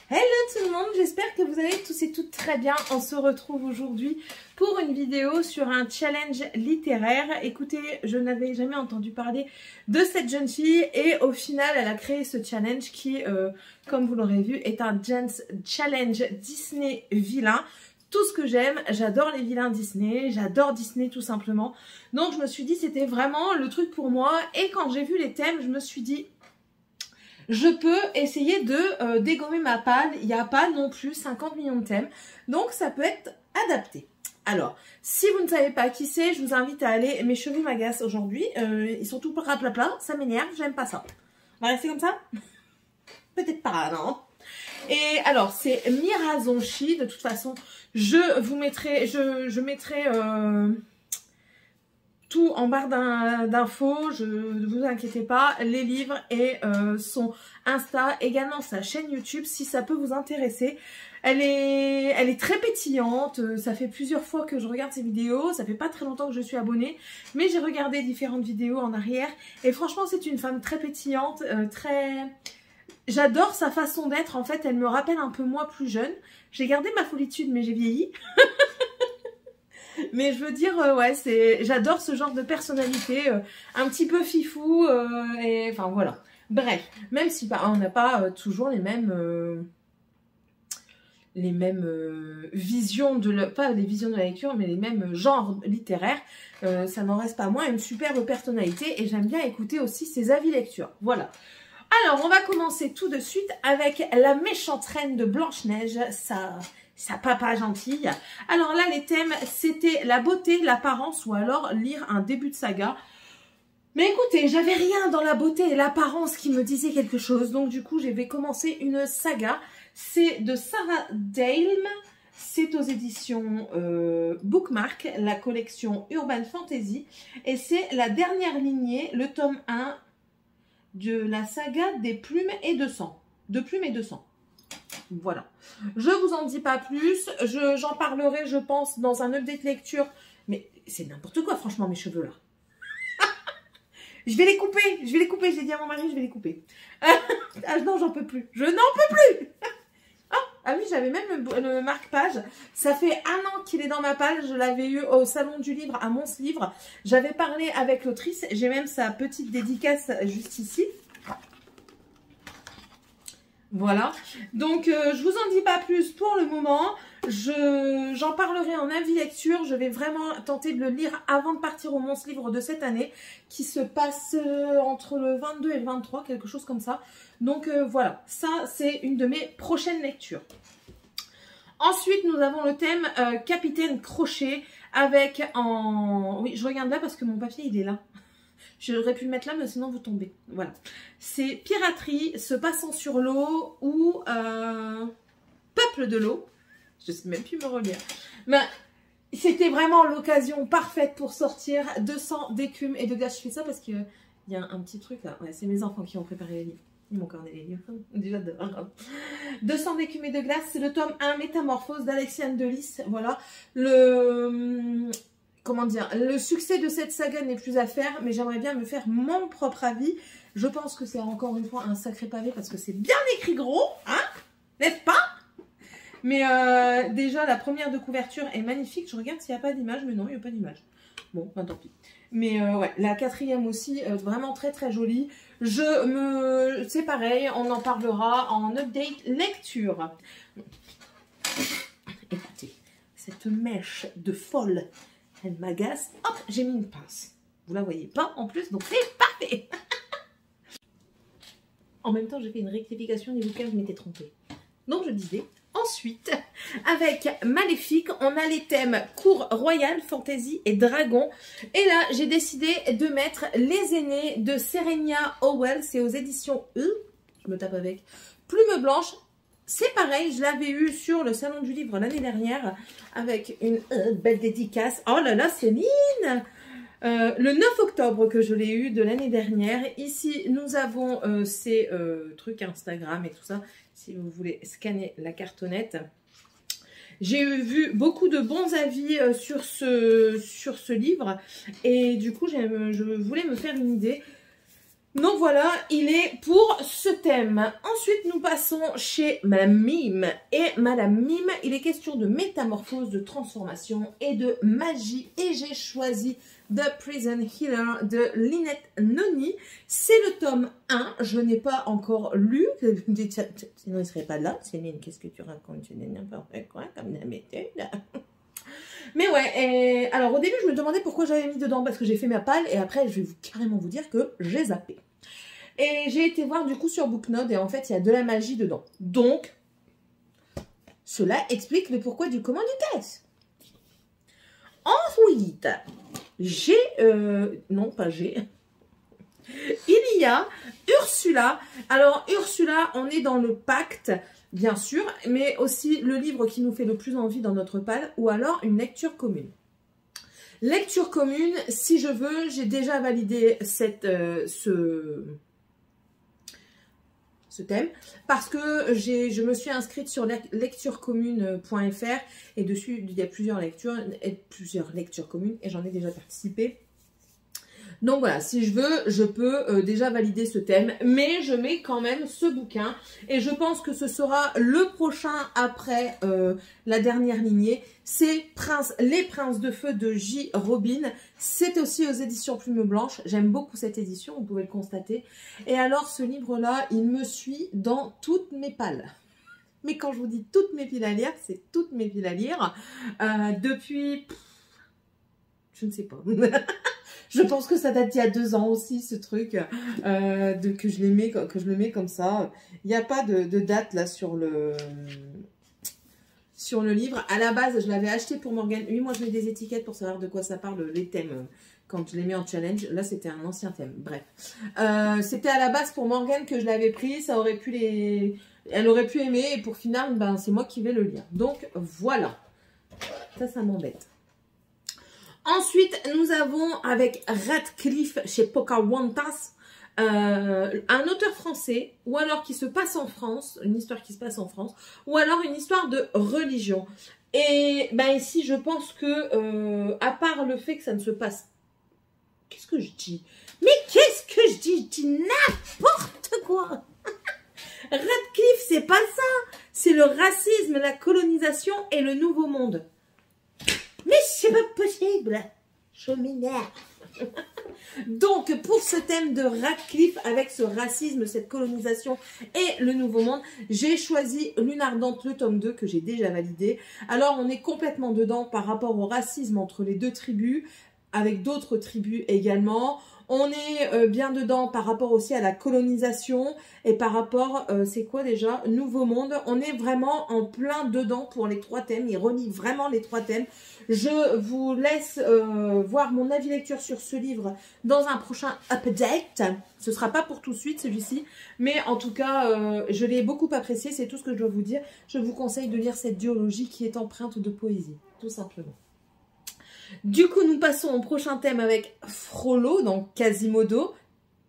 Hello tout le monde, j'espère que vous allez tous et toutes très bien. On se retrouve aujourd'hui pour une vidéo sur un challenge littéraire. Écoutez, je n'avais jamais entendu parler de cette jeune fille et au final elle a créé ce challenge qui, comme vous l'aurez vu, est un challenge Disney vilain. Tout ce que j'aime, j'adore les vilains Disney, j'adore Disney tout simplement. Donc je me suis dit c'était vraiment le truc pour moi et quand j'ai vu les thèmes, je me suis dit je peux essayer de dégommer ma palle. Il n'y a pas non plus 50 millions de thèmes. Donc, ça peut être adapté. Alors, si vous ne savez pas qui c'est, je vous invite à aller... Mes cheveux m'agacent aujourd'hui. Ils sont tout raplapla. Ça m'énerve. J'aime pas ça. On va rester comme ça? Peut-être pas, non? Et alors, c'est Mira Zonchi. De toute façon, je vous mettrai... Je mettrai... tout en barre d'infos, ne vous inquiétez pas, les livres et son Insta, également sa chaîne YouTube si ça peut vous intéresser. Elle est très pétillante, ça fait plusieurs fois que je regarde ses vidéos, ça fait pas très longtemps que je suis abonnée, mais j'ai regardé différentes vidéos en arrière et franchement c'est une femme très pétillante, très... J'adore sa façon d'être, en fait elle me rappelle un peu moi plus jeune. J'ai gardé ma folitude mais j'ai vieilli. Mais je veux dire, ouais, j'adore ce genre de personnalité, un petit peu fifou, et enfin voilà. Bref, même si bah, on n'a pas toujours les mêmes visions pas les visions de la lecture, mais les mêmes genres littéraires, ça n'en reste pas moins une superbe personnalité et j'aime bien écouter aussi ses avis lecture. Voilà. Alors, on va commencer tout de suite avec La méchante reine de Blanche-Neige, sa papa gentille. Alors là, les thèmes, c'était la beauté, l'apparence ou alors lire un début de saga. Mais écoutez, j'avais rien dans la beauté et l'apparence qui me disait quelque chose. Donc du coup, je vais commencer une saga. C'est de Sarah Dalem. C'est aux éditions Bookmark, la collection Urban Fantasy. Et c'est la dernière lignée, le tome 1 de la saga des plumes et de sang. De plumes et de sang. Voilà, je vous en dis pas plus, j'en parlerai je pense dans un update lecture, mais c'est n'importe quoi franchement mes cheveux là. Je vais les couper, j'ai dit à mon mari je vais les couper. Ah non j'en peux plus, je n'en peux plus. Ah oui j'avais même le marque-page, ça fait 1 an qu'il est dans ma page, je l'avais eu au salon du livre à Mons Livre, j'avais parlé avec l'autrice, j'ai même sa petite dédicace juste ici. Voilà, donc je vous en dis pas plus pour le moment, j'en parlerai en avis lecture, je vais vraiment tenter de le lire avant de partir au Mons Livre de cette année, qui se passe entre le 22 et le 23, quelque chose comme ça. Donc voilà, ça c'est une de mes prochaines lectures. Ensuite nous avons le thème Capitaine Crochet avec en... Oui, je regarde là parce que mon papier il est là. J'aurais pu le mettre là, mais sinon vous tombez. Voilà. C'est piraterie, se passant sur l'eau ou peuple de l'eau. Je sais même plus me relire. Mais c'était vraiment l'occasion parfaite pour sortir 200 d'écume et de glace. Je fais ça parce qu'il y a un petit truc là. Ouais, c'est mes enfants qui ont préparé les livres. Ils m'ont corné les livres. Déjà de 200 d'écume et de glace. C'est le tome 1 Métamorphose d'Alexiane Delis. Voilà. Comment dire, le succès de cette saga n'est plus à faire, mais j'aimerais bien me faire mon propre avis. Je pense que c'est encore une fois un sacré pavé parce que c'est bien écrit gros, hein, n'est-ce pas? Mais déjà, la première de couverture est magnifique. Je regarde s'il n'y a pas d'image, mais non, il n'y a pas d'image. Bon, ben tant pis. Mais ouais, la quatrième aussi, vraiment très très jolie. C'est pareil, on en parlera en update lecture. Écoutez, cette mèche de folle... Elle m'agace. Hop, j'ai mis une pince. Vous la voyez pas en plus, donc c'est parfait. En même temps, j'ai fait une rectification des bouquins, je m'étais trompée. Donc je disais, ensuite, avec Maléfique, on a les thèmes cour royale, fantasy et dragon. Et là, j'ai décidé de mettre Les Aînés de Serenia Howell. C'est aux éditions je me tape avec Plume Blanche. C'est pareil, je l'avais eu sur le salon du livre l'année dernière avec une belle dédicace. Oh là là, Céline! Le 9 octobre que je l'ai eu de l'année dernière. Ici, nous avons ces trucs Instagram et tout ça. Si vous voulez scanner la cartonnette. J'ai vu beaucoup de bons avis sur ce livre. Et du coup, je voulais me faire une idée. Donc voilà, il est pour ce thème. Ensuite, nous passons chez Madame Mime. Et Madame Mime, il est question de métamorphose, de transformation et de magie. Et j'ai choisi The Prison Healer de Lynette Noni. C'est le tome 1. Je n'ai pas encore lu. Sinon, il ne serait pas là. Céline, qu'est-ce que tu racontes? Tu n'es n'importe quoi, comme d'habitude. Mais ouais, et alors au début, je me demandais pourquoi j'avais mis dedans, parce que j'ai fait ma palle, et après, je vais carrément vous dire que j'ai zappé. Et j'ai été voir du coup sur Booknode, et en fait, il y a de la magie dedans. Donc, cela explique le pourquoi du comment du test. Ensuite, non pas j'ai, il y a Ursula. Alors Ursula, on est dans le pacte, bien sûr, mais aussi le livre qui nous fait le plus envie dans notre palle, ou alors une lecture commune. Lecture commune, si je veux, j'ai déjà validé ce thème, parce que je me suis inscrite sur lecturecommune.fr et dessus il y a plusieurs lectures communes et j'en ai déjà participé. Donc voilà, si je veux, je peux déjà valider ce thème, mais je mets quand même ce bouquin et je pense que ce sera le prochain après la dernière lignée. C'est Les Princes de Feu de J. Robin. C'est aussi aux éditions Plume Blanche. J'aime beaucoup cette édition, vous pouvez le constater. Et alors ce livre-là, il me suit dans toutes mes palles. Mais quand je vous dis toutes mes piles à lire, c'est toutes mes piles à lire. Depuis... je ne sais pas. Je pense que ça date d'il y a 2 ans aussi, ce truc, que je le mets comme ça. Il n'y a pas de date là sur le livre. À la base, je l'avais acheté pour Morgane. Oui, moi je mets des étiquettes pour savoir de quoi ça parle, les thèmes, quand je les mets en challenge. Là, c'était un ancien thème. Bref. C'était à la base pour Morgane que je l'avais pris. Ça aurait pu elle aurait pu aimer. Et pour final, ben, c'est moi qui vais le lire. Donc, voilà. Ça m'embête. Ensuite, nous avons avec Radcliffe chez Pocahontas, un auteur français, ou alors qui se passe en France, une histoire qui se passe en France, ou alors une histoire de religion. Et ben ici, je pense que, à part le fait que ça ne se passe... Qu'est-ce que je dis? Mais qu'est-ce que je dis? Je dis n'importe quoi. Radcliffe, c'est pas ça. C'est le racisme, la colonisation et le nouveau monde. Mais c'est pas possible, je m'énerve. Donc, pour ce thème de Radcliffe, avec ce racisme, cette colonisation et le nouveau monde, j'ai choisi Lune Ardente, le tome 2, que j'ai déjà validé. Alors, on est complètement dedans par rapport au racisme entre les 2 tribus, avec d'autres tribus également. On est bien dedans par rapport aussi à la colonisation et par rapport, c'est quoi déjà? Nouveau monde. On est vraiment en plein dedans pour les 3 thèmes. Il relie vraiment les 3 thèmes. Je vous laisse voir mon avis lecture sur ce livre dans un prochain update. Ce ne sera pas pour tout de suite celui-ci. Mais en tout cas, je l'ai beaucoup apprécié. C'est tout ce que je dois vous dire. Je vous conseille de lire cette duologie qui est empreinte de poésie. Tout simplement. Du coup, nous passons au prochain thème avec Frollo, donc Quasimodo.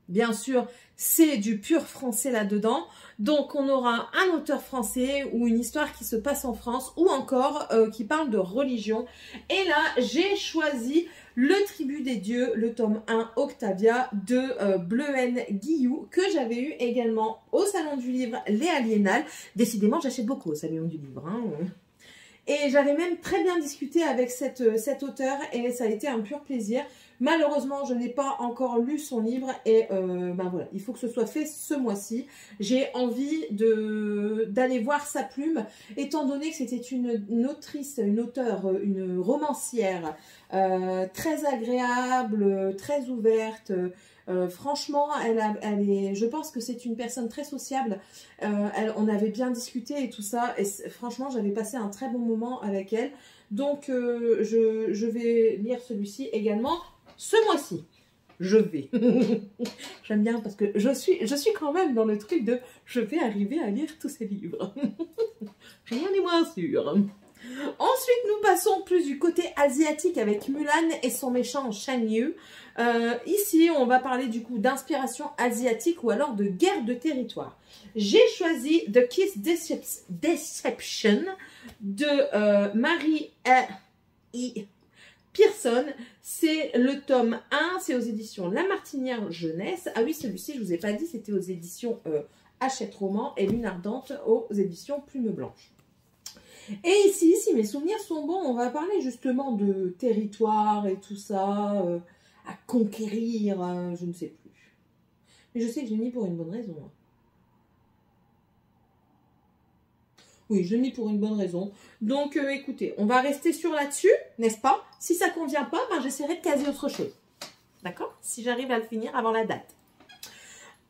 Bien sûr, c'est du pur français là-dedans. Donc, on aura un auteur français ou une histoire qui se passe en France ou encore qui parle de religion. Et là, j'ai choisi Le Tribut des Dieux, le tome 1, Octavia, de Bleuen Guillou, que j'avais eu également au Salon du Livre, Les Aliénales. Décidément, j'achète beaucoup au Salon du Livre, hein. Et j'avais même très bien discuté avec cet auteur et ça a été un pur plaisir. Malheureusement, je n'ai pas encore lu son livre et ben voilà, il faut que ce soit fait ce mois-ci. J'ai envie d'aller voir sa plume, étant donné que c'était une autrice, une auteure, une romancière très agréable, très ouverte. Franchement, je pense que c'est une personne très sociable. On avait bien discuté et tout ça. Et franchement, j'avais passé un très bon moment avec elle. Donc, je vais lire celui-ci également ce mois-ci. Je vais. J'aime bien parce que je suis quand même dans le truc de je vais arriver à lire tous ces livres. Rien n'est moins sûr. Ensuite, nous passons plus du côté asiatique avec Mulan et son méchant Shan Yu. Ici, on va parler du coup d'inspiration asiatique ou alors de guerre de territoire. J'ai choisi The Kiss Deception de Marie E. Pearson. C'est le tome 1, c'est aux éditions La Martinière Jeunesse. Ah oui, celui-ci, je ne vous ai pas dit, c'était aux éditions Hachette Roman et Lune Ardente aux éditions Plume Blanche. Et ici, si mes souvenirs sont bons, on va parler justement de territoire et tout ça, à conquérir, je ne sais plus. Mais je sais que je l'ai mis pour une bonne raison. Oui, je l'ai mis pour une bonne raison. Donc, écoutez, on va rester sur là-dessus, n'est-ce pas? Si ça ne convient pas, ben, j'essaierai de caser autre chose. D'accord? Si j'arrive à le finir avant la date.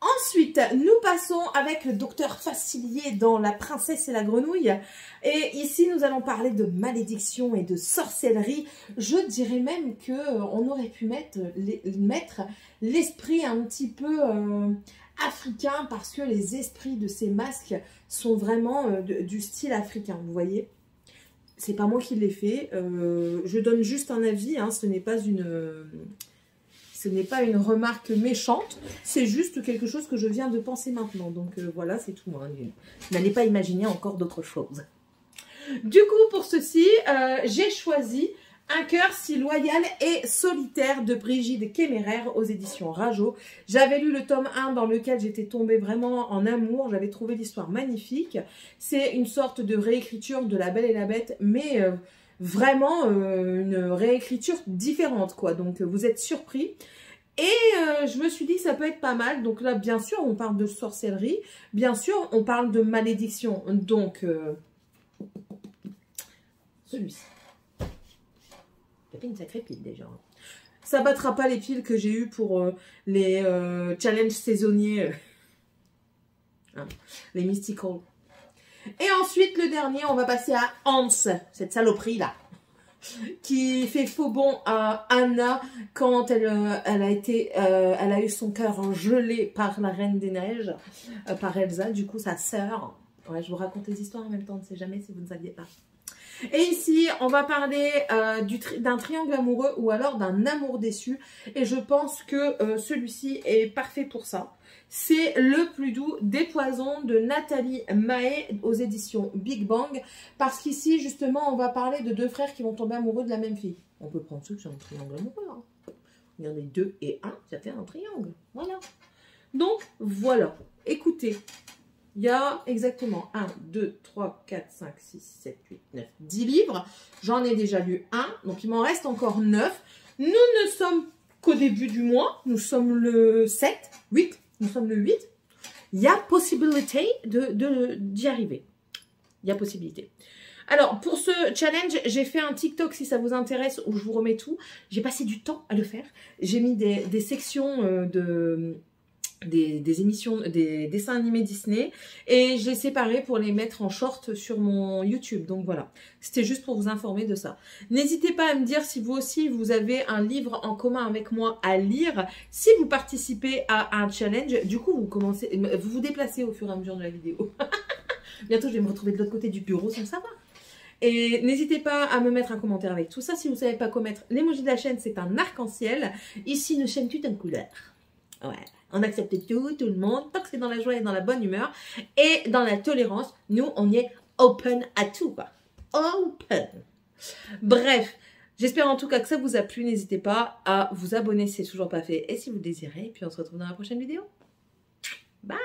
Ensuite, nous passons avec le docteur Facilier dans La Princesse et la Grenouille. Et ici, nous allons parler de malédiction et de sorcellerie. Je dirais même qu'on aurait pu mettre l'esprit un petit peu africain parce que les esprits de ces masques sont vraiment du style africain, vous voyez. C'est pas moi qui l'ai fait. Je donne juste un avis, hein, ce n'est pas une remarque méchante, c'est juste quelque chose que je viens de penser maintenant. Donc voilà, c'est tout. Hein. N'allez pas imaginer encore d'autres choses. Du coup, pour ceci, j'ai choisi Un cœur si loyal et solitaire de Brigitte Kéméraire aux éditions Rageot. J'avais lu le tome 1 dans lequel j'étais tombée vraiment en amour. J'avais trouvé l'histoire magnifique. C'est une sorte de réécriture de La Belle et la Bête, mais... vraiment une réécriture différente, quoi. Donc, vous êtes surpris. Et je me suis dit que ça peut être pas mal. Donc là, bien sûr, on parle de sorcellerie. Bien sûr, on parle de malédiction. Donc, celui-ci. Ça fait une sacrée pile, déjà. Ça battra pas les piles que j'ai eues pour les challenges saisonniers. Hein, les mystical. Et ensuite, le dernier, on va passer à Hans, cette saloperie-là, qui fait faux bond à Anna quand elle a eu son cœur gelé par la Reine des Neiges, par Elsa, du coup, sa sœur. Ouais, je vous raconte les histoires en même temps, on ne sait jamais si vous ne saviez pas. Et ici, on va parler d'un triangle amoureux ou alors d'un amour déçu. Et je pense que celui-ci est parfait pour ça. C'est Le plus doux des poisons de Nathalie Mahé aux éditions Big Bang. Parce qu'ici, justement, on va parler de deux frères qui vont tomber amoureux de la même fille. On peut prendre ceux qui sont un triangle amoureux. Hein. Il y en a 2 et 1, ça fait un triangle. Voilà. Donc, voilà. Écoutez. Il y a exactement 1, 2, 3, 4, 5, 6, 7, 8, 9, 10 livres. J'en ai déjà lu 1, donc il m'en reste encore 9. Nous ne sommes qu'au début du mois. Nous sommes le 7, 8. Nous sommes le 8. Il y a possibilité d'y arriver. Il y a possibilité. Alors, pour ce challenge, j'ai fait un TikTok si ça vous intéresse où je vous remets tout. J'ai passé du temps à le faire. J'ai mis des sections des émissions, des dessins animés Disney et je l'ai séparé pour les mettre en short sur mon YouTube. Donc voilà, c'était juste pour vous informer de ça. N'hésitez pas à me dire si vous aussi vous avez un livre en commun avec moi à lire. Si vous participez à un challenge, du coup vous vous déplacez au fur et à mesure de la vidéo. Bientôt je vais me retrouver de l'autre côté du bureau sans le savoir. Et n'hésitez pas à me mettre un commentaire avec tout ça. Si vous ne savez pas quoi mettre, l'emoji de la chaîne c'est un arc-en-ciel. Ici une chaîne toute en couleur. Ouais. On accepte tout le monde, tant que c'est dans la joie et dans la bonne humeur. Et dans la tolérance, nous, on y est open à tout, quoi. Open. Bref, j'espère en tout cas que ça vous a plu. N'hésitez pas à vous abonner si ce n'est toujours pas fait et si vous le désirez. Et puis on se retrouve dans la prochaine vidéo. Bye!